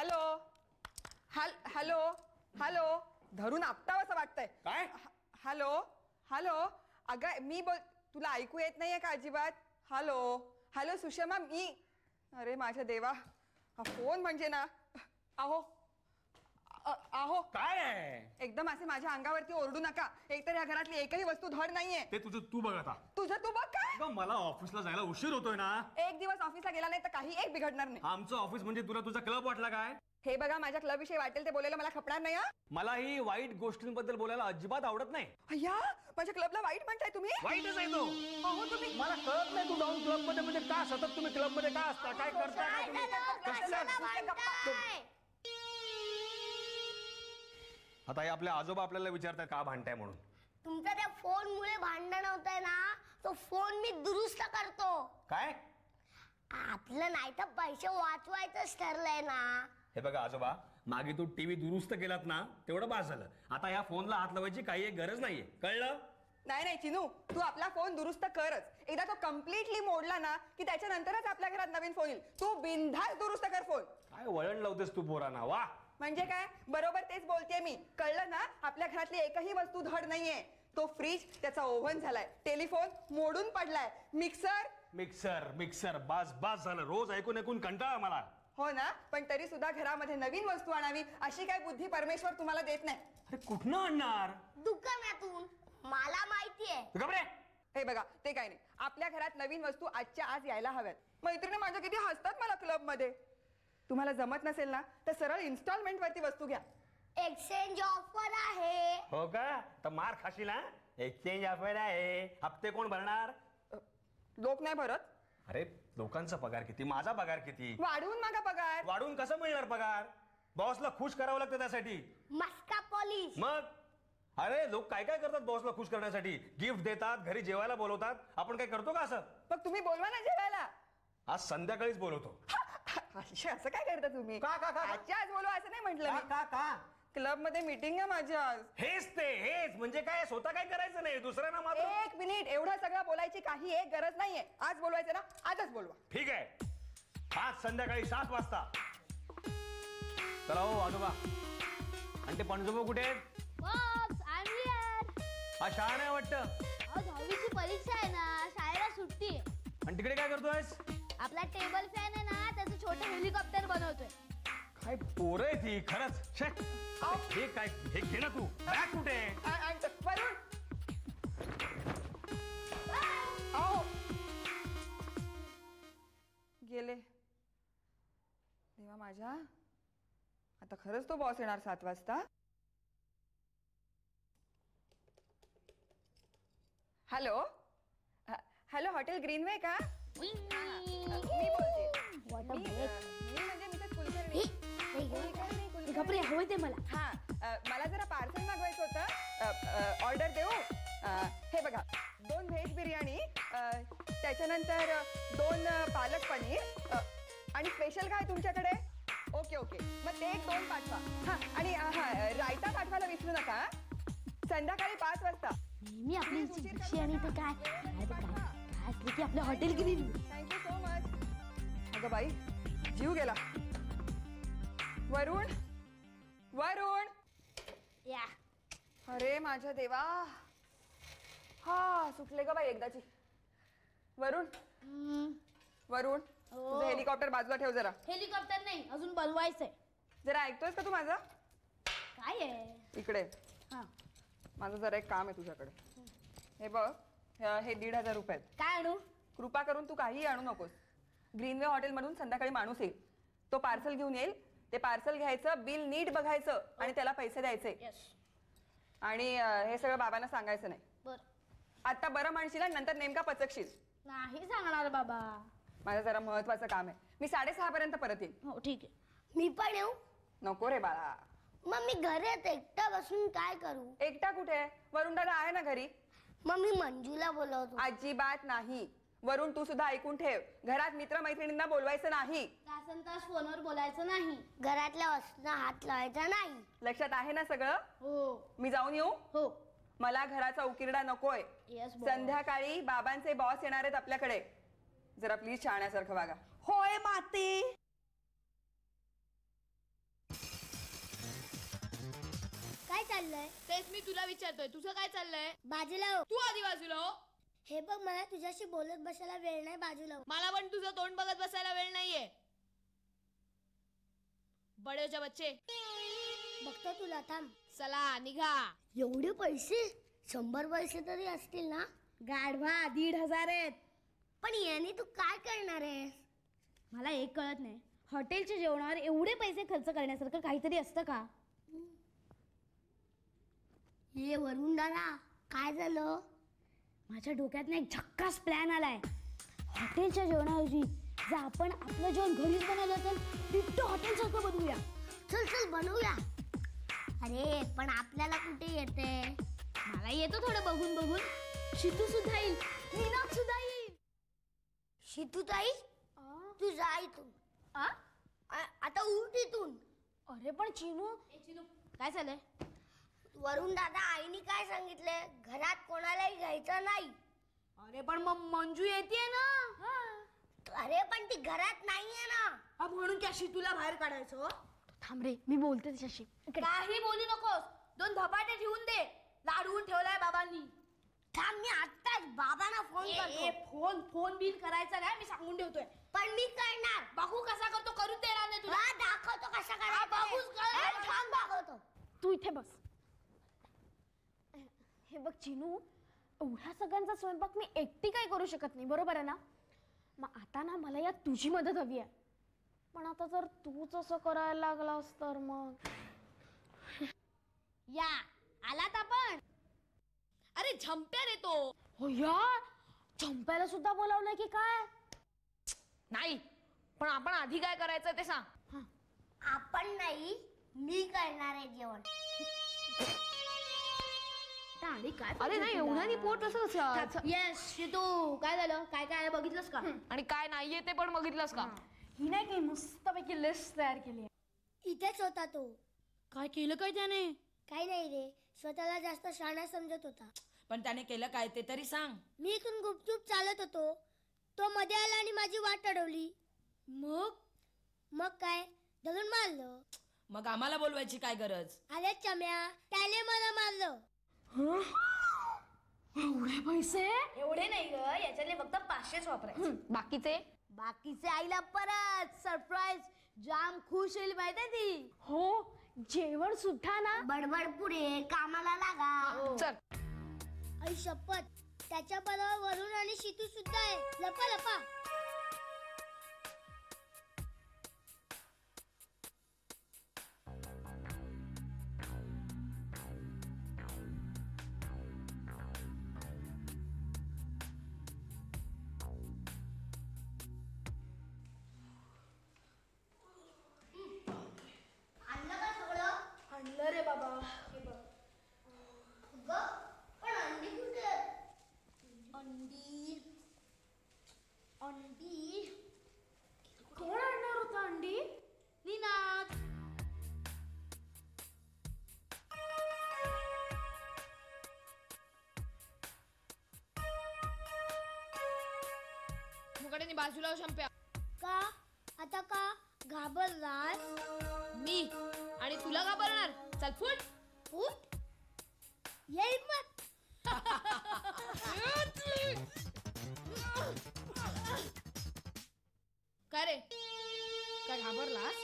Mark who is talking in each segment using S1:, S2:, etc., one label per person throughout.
S1: Hello hello hello धरून आपटावं असं वाटतंय
S2: काय?
S1: हॅलो हॅलो अगं मी बोल तुला ऐकू येत नाहीये का अजिबात? हॅलो हॅलो सुषमा मी अरे माझ्या देवा हा फोन म्हणजे ना अहो अहो
S2: काय आहे?
S1: एकदम असे माझ्या अंगावरती ओरडू नका. एकतर या घरातली एकही वस्तू धड नाहीये.
S2: ते तुझं तू बघ आता.
S1: तुझं तू बघ काय?
S2: अगं मला ऑफिसला जायला उशीर होतोय ना.
S1: एक दिवस ऑफिसला गेला नाही तर काही एक बिघडणार नाही.
S2: आमचं ऑफिस म्हणजे तुला तुझा क्लब वाटला काय?
S1: हे बघा माझ्या क्लब विषयी वाटेल ते बोलायला मला खपणार नाही.
S2: मला ही वाईट गोष्टींबद्दल बोलायला अजिबात आवडत नाही.
S1: अय्या माझ्या क्लबला वाईट म्हणताय तुम्ही?
S2: वाईटच आहे तो.
S1: अहो तुम्ही
S2: मला कळत नाही तू जाऊन क्लब मध्ये म्हणजे का सतत तुम्ही क्लब मध्ये का असता? काय करता काय तुम्ही? आता हे आपले आजोबा आपल्याला विचारतात का भांडताय म्हणून.
S3: तुमच्या त्या फोन मुळे भांडण होतंय ना, तो फोन मी दुरुस्त करतो.
S2: काय?
S3: आपलं नाही तर पैसे वाचवायचंच ठरलंय ना.
S2: हे बघा आजोबा, मागे तू टीव्ही दुरुस्त केलात ना तेवढं बास झालं. आता या फोनला हात लावायची काही एक गरज नाहीये, कळलं?
S1: नाही नाही चिनू तू आपला फोन दुरुस्त करच. एकदा तो कम्प्लिटली मोडला ना की त्याच्यानंतरच आपल्या घरात नवीन फोन येईल. तू बिनधास्त दुरुस्त कर फोन.
S2: काय वळण लावतेस तू पोरांना? वा
S1: म्हणजे काय? बरोबर तेच बोलतेय मी. कळलं ना? आपल्या घरातली एकही वस्तू धड नाहीये. तो फ्रीज, त्याचा ओव्हन झालाय, टेलिफोन मोडून पडलाय, मिक्सर
S2: मिक्सर मिक्सर बास बास झालं. रोज ऐकून ऐकून कंटाळा मला.
S1: हो ना, पण तरी सुद्धा घरामध्ये नवीन वस्तू आणावी अशी काय बुद्धी परमेश्वर तुम्हाला देत नाही.
S2: अरे कुठनं आणणार?
S3: दुकानातून. मला माहितीये.
S2: घाबरे.
S1: हे बघा ते काय नाही. आपल्या घरात नवीन वस्तू आजच्या आज यायला हव्यात. मैत्रिणी माझ्या किती हसतात मला क्लब मध्ये. तुम्हाला जमत नसेल ना तर सरळ इन्स्टॉलमेंट वरती वस्तू घ्या.
S3: एक्सचेंज ऑफर आहे.
S2: हो का? तर मार खाशील ना. एक्सचेंज ऑफर आहे. हप्ते कोण भरणार?
S1: लोक नाही भरत.
S2: अरे लोकांचा पगार किती, माझा पगार किती?
S1: वाढवून मागा पगार.
S2: वाढून कसं मिळणार पगार? बॉसला खुश करावं लागतं त्यासाठी.
S3: मस्का पॉलिश.
S2: मग अरे लोक काय काय करतात बॉसला खुश करण्यासाठी. गिफ्ट देतात, घरी जेवायला बोलवतात. आपण काय करतो का असं?
S1: मग तुम्ही बोलवा ना जेवायला.
S2: आज संध्याकाळीच बोलवतो.
S1: असं काय करता तुम्ही?
S2: का का का?
S1: आजच्या आज बोलवा असं नाही म्हटलं मी.
S2: का का?
S1: क्लब मध्ये मीटिंग आहे माझी आज.
S2: हेच म्हणजे काय? स्वतः काय करायचं नाही, दुसऱ्यांना मात्र.
S1: एक मिनिट, एवढं सगळं बोलायची काही एक गरज नाहीये. आज बोलवायचं ना आजच बोलवा.
S2: ठीक आहे, आज संध्याकाळी 7 वाजता. चला हो आजोबा. आणि ते पणजोबा कुठे आहेत? हा शाळा नाही वाटतं.
S4: 10वीची परीक्षा आहे ना, शाळेला सुट्टी आहे.
S2: आणि तिकडे काय करतोयस?
S4: आपला टेबल फॅन आहे ना, त्याचं छोटं हेलिकॉप्टर बनवतोय.
S2: काय पोरं आहे ती खरंच. छे हे काय, हे घे ना तू. बॅग कुठे?
S1: वरुण आओ गेले. देवा माझ्या, आता खरंच तो बॉस येणार 7 वाजता. हॅलो हॅलो हॉटेल ग्रीनवे का? मी बोलते. मी म्हणजे मिसेस कुलकर्णी.
S4: घाबरे हवंय ते मला.
S1: हा मला जरा पार्सल मागवायचं होतं. ऑर्डर देऊ? हे बघा 2 व्हेज बिर्याणी, त्याच्यानंतर 2 पालक पनीर आणि स्पेशल काय तुमच्याकडे? ओके ओके मग ते 2 पाठवा. हा आणि रायता पाठवायला विसरू नका. संध्याकाळी 5 वाजता.
S4: नेहमी आपली भिशी आणि ते काय असलं की आपलं hotel green.
S1: Thank you so much. अगं बाई जीव गेला. वरुण वरुण.
S4: या
S1: अरे माझ्या देवा. हा सुटले ग बाई एकदाची. वरुण वरुण तुझं हेलिकॉप्टर बाजूला ठेव जरा.
S4: हेलिकॉप्टर नाही, अजून बनवायचंय.
S1: जरा ऐकतोयस का तू माझं?
S4: काय आहे?
S1: इकडे.
S4: हा
S1: माझं जरा एक काम आहे तुझ्याकडे. हे बघ हे 1,500 रुपये आहेत.
S4: काय आणू?
S1: कृपा करून तू काहीही आणू नकोस. ग्रीनवे हॉटेल मधून संध्याकाळी माणूस येईल, तो पार्सल घेऊन येईल. ते पार्सल घ्यायचं, बिल नीट बघायचं आणि त्याला पैसे द्यायचे. आणि हे सगळं बाबांना सांगायचं नाही.
S4: बर.
S1: आता बरं म्हणशील आणि नंतर नेमका पचकशील.
S4: नाही सांगणार बाबा.
S1: माझं जरा महत्वाचं काम आहे. मी 6:30 पर्यंत परत येईन.
S4: हो ठीक आहे.
S3: मी पण येऊ?
S1: नको रे बाळा.
S3: मग मी घरात एकटा बसून काय करू?
S1: एकटा कुठे? वरुण दादा आहे ना घरी.
S3: मग मी मंजूला बोलवतो.
S1: अजिबात नाही. वरुण तू सुद्धा ऐकून ठेव, घरात मित्र मैत्रिणींना बोलवायचं नाही.
S4: तासनतास फोनवर बोलायचं नाही.
S3: घरातल्या वस्तूंना हात लावायचा नाही.
S1: लक्षात आहे ना सगळं?
S4: हो
S1: मी जाऊन येऊ?
S4: हो.
S1: मला घराचा उकिरडा नकोय. संध्याकाळी बाबांचे बॉस येणार आहेत आपल्याकडे. जरा प्लीज शाण्यासारखं वागा.
S5: होय माते.
S3: चाललंय?
S5: तेच मी तुला विचारतोय, तुझं काय चाललंय?
S3: बाजूला हो.
S5: तू आधी बाजूला हो.
S3: हे बघ, मला तुझ्याशी बोलत बसायला वेळ नाही. बाजूला हो.
S5: मला पण तुझं तोंड बघत बसायला वेळ नाहीये. बडे हो जा बच्चे.
S3: बघतो तुला, थांब.
S5: चला निघा.
S3: एवढे पैसे? 100 पैसे तरी असतील ना?
S4: गाढवा 1,500 आहेत.
S3: पण याने तू काय करणार आहेस?
S4: मला एक कळत नाही, हॉटेलच्या जेवणावर एवढे पैसे खर्च करण्यासारखं काहीतरी असतं का?
S3: हे वरुण दादा, काय झालं?
S4: माझ्या डोक्यात एक झक्कास प्लॅन आलाय. हॉटेलच्या जेवणाऐवजी जर आपण आपलं जेवण घरीच बनवलं तर डिट्टो हॉटेलसारखं बनवूया.
S3: चल चल बनवूया. अरे पण आपल्याला कुठे येते?
S4: मला येतो थोडं बघून बघून. शितू सुद्धा येईल, मीनाक सुद्धा येईल.
S3: शितूताई, तू जा इथून. आता उठ इथून.
S4: अरे पण चिनू, काय झालंय?
S3: वरुण दादा, आईने काय सांगितलंय? घरात कोणालाही घ्यायचं नाही.
S4: अरे पण मग मंजू येते ना.
S3: अरे पण ती घरात नाहीये ना.
S4: म्हणून त्या शितूला बाहेर काढायचं. थांब रे, मी बोलते त्याच्याशी.
S5: काही बोलू नकोस. 2 धपाटे ठेवून दे. लाडवून ठेवलाय बाबांनी.
S3: थांब, मी आत्ताच बाबांना फोन करतो.
S5: फोन बिल करायचा नाही, मी सांगून ठेवतोय.
S3: पण मी करणार.
S5: बघू कसा करतो, करून देणार नाही तुला.
S3: तुला दाखवतो कसा करायचं.
S5: बघूच कर.
S3: हे थांब, दाखवतो.
S4: तू इथे बस. हे बघ चिनू, एवढ्या सगळ्यांचा स्वयंपाक मी एकटी काय करू शकत नाही, बरोबर आहे ना? मग आता ना मला यात तुझी मदत हवी आहे. पण आता जर तूच असं करायला लागलास तर मग या आलात आपण.
S5: अरे झंप्या रे तो.
S4: हो यार, चंप्याला सुद्धा बोलावलंय की काय?
S5: नाही, पण आपण आधी काय करायचं ते सांग.
S3: आपण नाही, मी करणार आहे जेवण.
S4: आणि काय?
S5: अरे नाही, एवढ्यानी पोट असं.
S4: येस शितू, काय झालं? काय काय बघितलंस का?
S5: आणि काय नाहीये ते पण बघितलंस का?
S4: ही नाही काही मस्तपैकी लिस्ट तयार केली.
S3: इथेच होता तो.
S4: काय केलं काय त्याने?
S3: काही नाही रे, स्वतःला जास्त शहाणा समजत होता.
S6: पण त्याने केलं काय ते तरी सांग.
S3: मी इथून गुपचूप चालत होतो, तो मध्ये आला आणि माझी वाट अडवली. मग काय, धरून मारलं.
S6: मग आम्हाला बोलवायची काय गरज?
S3: अरे चम्या, त्याने मला मारलं.
S4: एवढे पैसे?
S5: एवढे नाही ग, याच्यातले फक्त 500 वापरायचे.
S4: बाकीचे आईला परत सरप्राईज. जाम खुश होईल माहिती ती. हो, जेवण सुद्धा ना.
S3: बडबड पुढे, कामाला लागा.
S5: चल.
S3: आई शपथ, त्याच्या बरोबर वरुण आणि शितू सुद्धा आहे. लपा लपा. आणलं का सगळं?
S4: आणलं रे बाबा.
S3: गं, पण अंडी कुठे आहेत? अंडी
S4: कोण आणणार होता अंडी? निनाद.
S5: मुकाट्याने बाजूला हो शंप्या.
S3: का? आता का घाबरलास?
S5: मी आणि तुला का बरणार? चल फुट.
S3: फूट? येईल मत.
S5: काय रे, काय घाबरलास?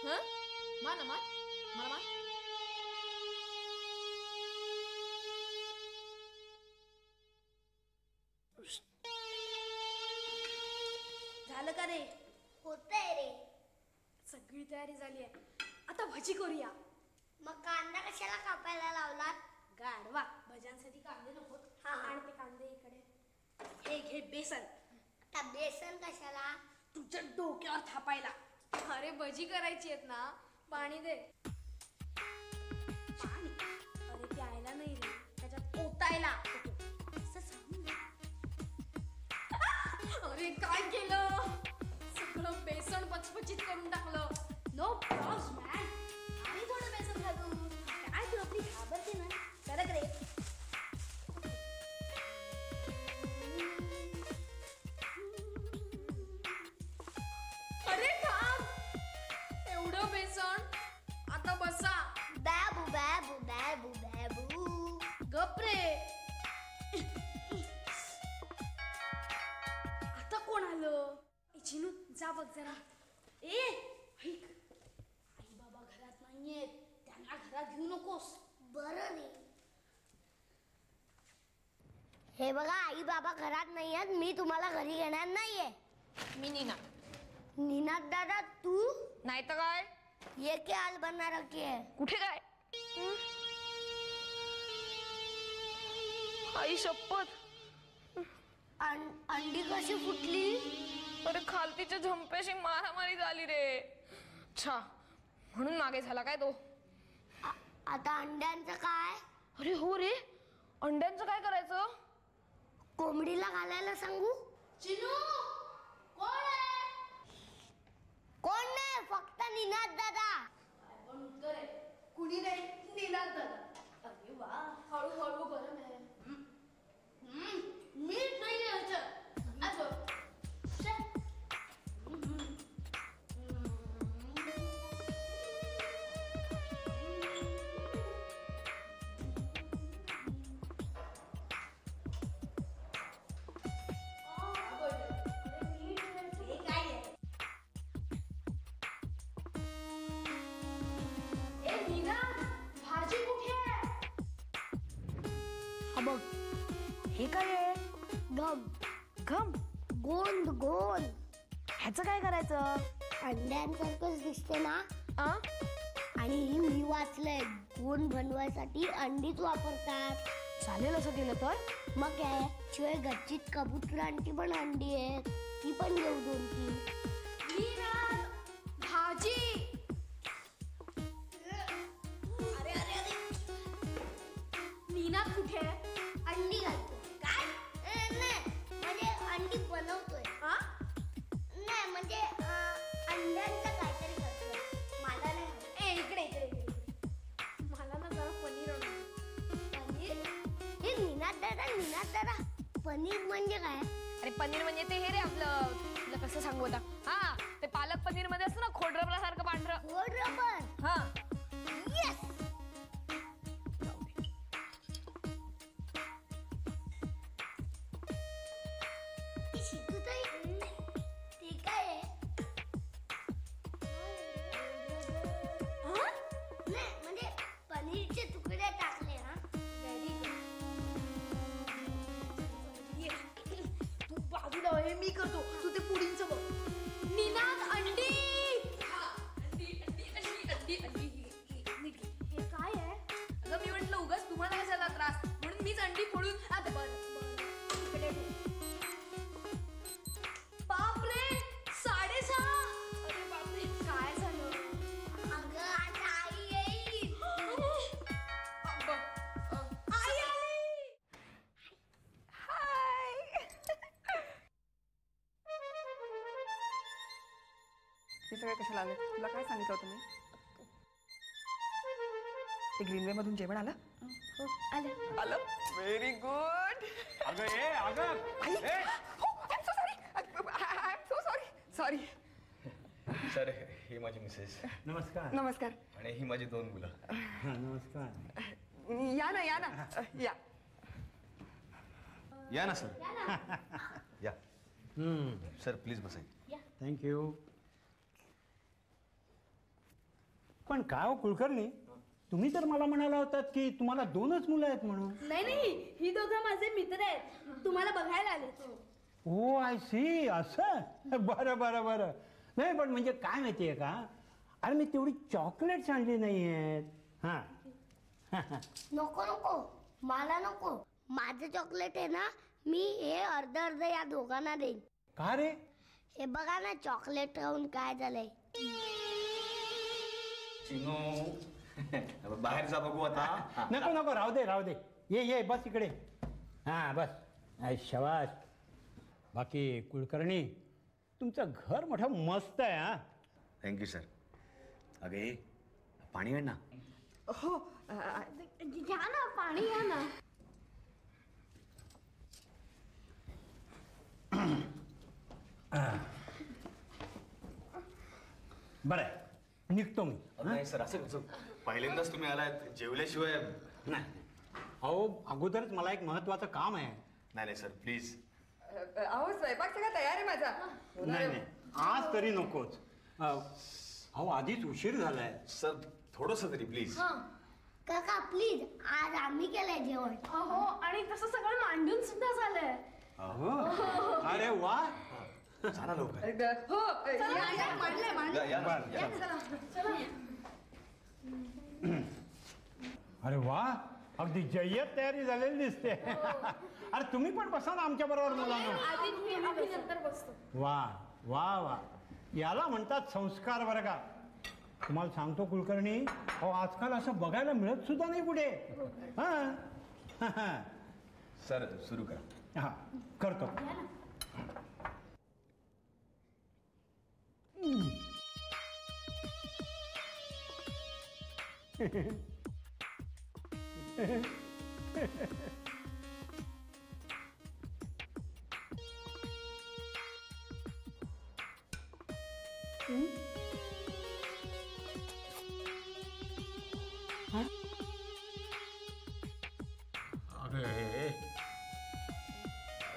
S5: मान मान मला मान.
S4: झालं का रे?
S3: होतंय रे.
S4: सगळी तयारी झाली आहे. आता भजी करूया.
S3: मग कांदा कशाला कापायला लावलात?
S4: गाढवा, भज्यांसाठी कांदे नको. आणि ते कांदे इकडे. हे घे बेसन.
S3: आता बेसन कशाला?
S4: तुझ्या डोक्यावर थापायला.
S5: अरे भजी करायची आहेत ना, पाणी दे.
S4: पाणी? अरे प्यायला नाही रे, त्याच्यात ओतायला. असं सांग ना.
S5: अरे काय केलं, सगळं बेसन पचपचित करून टाकलं.
S4: No probs man. आणि थोडं बेसन घालू. काय तू आपली घाबरते ना. सरक रे.
S5: अरे थांब, एवढं बेसन. आता बसा.
S3: बॅबू बॅबू बॅबू.
S5: वाचायचे ना. ए ऐक, आई बाबा घरात नाहीयेत, त्यांना घरात घेऊ नकोस.
S3: बरं रे. हे बघा आई बाबा घरात नाही आहेत, मी तुम्हाला घरी घेणार नाहीये.
S5: मी नीना.
S3: निनाद दादा तू
S5: नाही तर काय,
S3: ये के हाल बना रखी है.
S5: कुठे काय? आई शपथ,
S3: अंडी कशी फुटली?
S5: अरे खालतीच्या झंपेशी मारामारी झाली रे. अच्छा, म्हणून मागे झाला काय तो?
S3: आता अंड्यांचं काय?
S5: अरे हो रे, अंड्यांचं काय करायचं?
S3: कोंबडीला घालायला सांगू?
S5: चिनू कोण आहे?
S3: कोण नाही, फक्त निनाद दादा.
S5: पण उत्तर आहे, कुणी नाही, नीनाद दादा. अरे वा, हळूहळू गरम आहे. मीठ नाही ह्याच्यात.
S4: हे काय आहे?
S3: गम
S4: घम.
S3: गोंद गोंद
S4: ह्याचं काय करायचं?
S3: अंड्यांसारखंच दिसते ना.
S4: आ?
S3: आणि मी वाचलंय, गोंद बनवायसाठी अंडीच वापरतात.
S4: चालेल असं केलं तर.
S3: मग काय, शिवाय गच्चीत कबुतरांची पण अंडी आहेत, ती पण घेऊ 2-3.
S5: भाजी. नीनाद कुठे आहे?
S3: अंडी घालतो. काय? नाही म्हणजे अंडी बनवतोय. नाही म्हणजे अंड्यांचं काहीतरी करतोय. मला नाही माहित.
S5: ए इकडे इकडे इकडे. मला ना जरा पनीर आणून.
S3: पनीर? हे निनाद दादा पनीर म्हणजे काय?
S5: अरे पनीर म्हणजे ते हे रे आपलं, तुला कसं सांगू आता. हा, ते पालक पनीर मध्ये असतं ना, खोडरबरासारखं पांढरं.
S3: गोड रबर.
S5: हा.
S3: येस. ते काय आहे? नाही म्हणजे पनीरचे तुकडे टाकले ना.
S5: तू बाजूला हे मी करतो, तू ते पुडिंगचं बघ. निनाद अंडी. हे काय आहे? अगं मी म्हटलं उगाच तुम्हाला कशाला त्रास, म्हणून मीच अंडी फोडून आता इकडे ठेव. बापरे 6:30. अरे बापरे, काय झालं?
S3: अगं आता आई येईल.
S5: आई आली.
S1: हे सगळे कशाला आले? तुला काय सांगितलं होतं मी? ते ग्रीनवे मधून जेवण आलं?
S4: आलं.
S1: आलं. Very good.
S2: अगं ए अगं ए.
S1: I am so sorry. Sorry.
S7: Sir, ही माझी मिसेस
S2: नमस्कार.
S1: नमस्कार.
S7: आणि ही माझी 2 मुलं.
S2: नमस्कार.
S1: या ना या ना या.
S7: या ना सर. या सर, प्लीज बसा.
S2: थँक्यू. पण काय हो कुलकर्णी, तुम्ही तर मला म्हणाला होतात की तुम्हाला 2च मुलं आहेत म्हणून.
S5: नाही, ही दोघं माझे मित्र आहेत, तुम्हाला बघायला आले.
S2: ओ आय सी. असं. बरं. नाही पण म्हणजे काय माहितीये का, अरे मी तेवढी चॉकलेट्स आणली नाही आहेत. हां.
S3: नको मला नको. माझं चॉकलेट आहे ना, मी हे अर्ध या दोघांना देईन.
S2: का रे?
S3: हे बघा ना, चॉकलेट खाऊन काय झालंय.
S7: चिनू बाहेर जा बघू आता.
S2: नको राहू दे. ये बस इकडे. हां बस. शाबास. बाकी कुलकर्णी, तुमचं घर मोठं मस्त आहे. हा,
S7: थँक्यू सर. अगं ये, पाणी आण ना.
S1: हो.
S4: घ्या ना, पाणी घ्या ना.
S2: बरं आहे, निघतो मी.
S7: नाही सर, असं कसं? पहिल्यांदाच तुम्ही आलात, जेवल्याशिवाय.
S2: नाही अहो, अगोदरच मला एक महत्वाचं काम आहे.
S7: नाही सर, प्लीज.
S1: अहो स्वयंपाक सगळा तयार आहे माझा.
S2: नाही आज तरी नकोच. अहो आधीच उशीर झालाय.
S7: सर थोडंसं तरी प्लीज.
S3: काका प्लीज आज आम्ही केलंय जेवण.
S4: हो आणि तसं सगळं मांडून सुद्धा झालंय.
S2: अहो अरे वा.
S7: चला लवकर.
S1: हो
S2: अरे वा अगदी जय्यत तयारी झालेली दिसते. अरे तुम्ही पण बसा ना आमच्या बरोबर मुलांना.
S4: आम्ही नंतर बसतो.
S2: वा वा वा याला म्हणतात संस्कार वर्गा. तुम्हाला सांगतो कुलकर्णी, अहो आजकाल असं बघायला मिळत सुद्धा नाही कुठे. हा
S7: सर सुरू करा.
S2: हा करतो.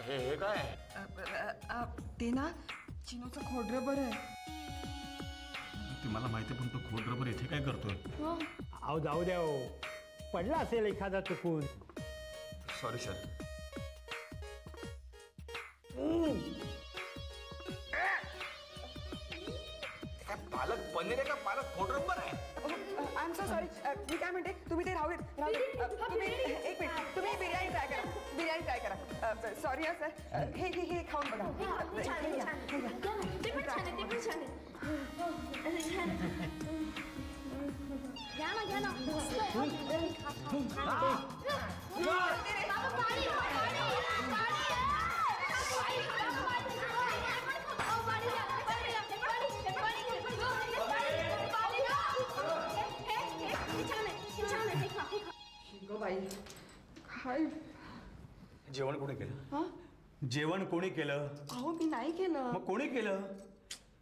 S7: हे काय?
S1: ते ना चिनूचं खोडरबर आहे.
S7: ती मला माहिती पण तो खोड रबर इथे काय करतोय?
S2: अहो जाऊ द्या हो, पडला असेल एखादा चुकून.
S7: Sorry sir. काय पालक पनीर आहे का पालक खोड रबर आहे?
S1: I am so sorry. मी काय म्हणते, तुम्ही ते राहू देत. तुम्ही एक मिनिट, तुम्ही बिर्याणी ट्राय करा. बिर्याणी ट्राय करा. सॉरी हा सर. हे खाऊन बघा.
S4: ते पण छान आहे, ते पण छान आहे. घ्या ना मस्त आहे.
S1: बाई काय
S7: जेवण कोणी केलं? जेवण कोणी केलं?
S1: अहो मी नाही केलं.
S7: मग कोणी केलं?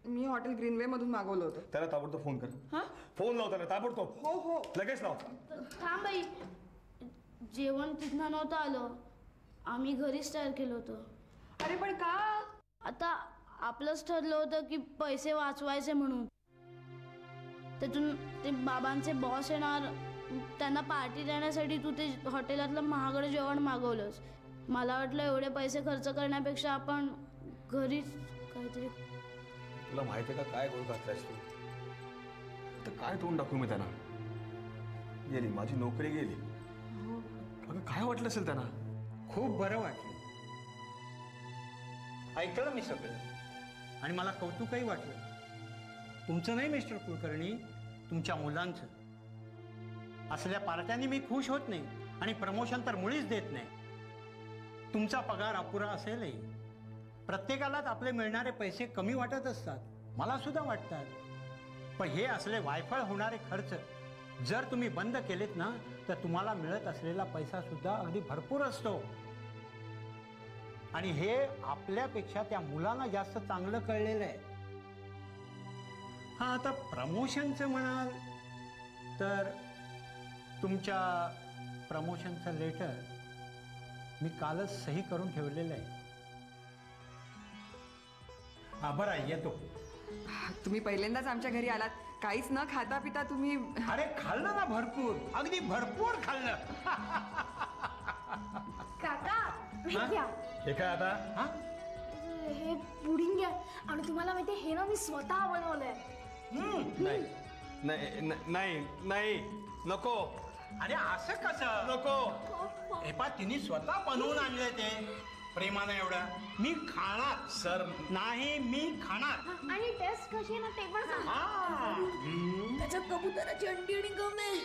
S1: मी हॉटेल ग्रीनवे मधून मागवलं होतं.
S7: त्याला ताबडतोब फोन कर.
S1: हा
S7: फोन लाव त्याला ताबडतोब.
S1: हो हो
S7: लगेच लाव.
S4: थांब बाई, जेवण तिथनं नव्हतं आलं. आम्ही घरीच तयार केलं होतं.
S1: अरे पण का?
S4: आता आपलंच ठरलं होतं की पैसे वाचवायचे म्हणून. त्यातून ते बाबांचे बॉस येणार, त्यांना पार्टी देण्यासाठी तू ते हॉटेलातलं महागडं जेवण मागवलंस. मला वाटलं एवढे पैसे खर्च करण्यापेक्षा आपण घरीच काहीतरी.
S7: तुला माहिती आहे का काय गोळ घातलायस तू? तर काय तोंड दाखवू मी त्यांना? गेली माझी नोकरी गेली. अगं काय वाटलं असेल त्यांना?
S2: खूप बरं वाटलं. ऐकलं मी सगळं आणि मला कौतुकही वाटलं. तुमचं नाही मिस्टर कुलकर्णी, तुमच्या मुलांचं. असल्या पार्ट्यांनी मी खुश होत नाही आणि प्रमोशन तर मुळीच देत नाही. तुमचा पगार अपुरा असेलही. प्रत्येकालाच आपले मिळणारे पैसे कमी वाटत असतात, मला सुद्धा वाटतात. पण हे असले वायफळ होणारे खर्च जर तुम्ही बंद केलेत ना, तर तुम्हाला मिळत असलेला पैसा सुद्धा अगदी भरपूर असतो. आणि हे आपल्यापेक्षा त्या मुलांना जास्त चांगलं कळलेलं आहे. हा आता प्रमोशनचं म्हणाल तर तुमच्या प्रमोशनचं लेटर मी कालच सही करून ठेवलेलं आहे. बरं आहे, येतो.
S1: तुम्ही पहिल्यांदाच आमच्या घरी आलात. काहीच न खाता पिता तुम्ही.
S2: अरे खाल्लं ना भरपूर, अगदी भरपूर खाल्लं.
S4: काका हे घ्या.
S7: हे काय आता?
S2: हा
S4: हे पुडिंग घ्या. आणि तुम्हाला माहिती हे ना मी स्वतः बनवलंय.
S7: नाही नाही नाही नाही नको.
S2: अरे असं कसं
S7: नको.
S2: हे पा तिने स्वतः बनवून आणले ते प्रेमानं एवढं. मी खाणार
S7: सर
S2: नाही, मी खाणार.
S4: आणि टेस्ट कशी आहे ना ते पण सांग.
S5: त्याच्यात कबुतराची अंडी आणि गम आहे.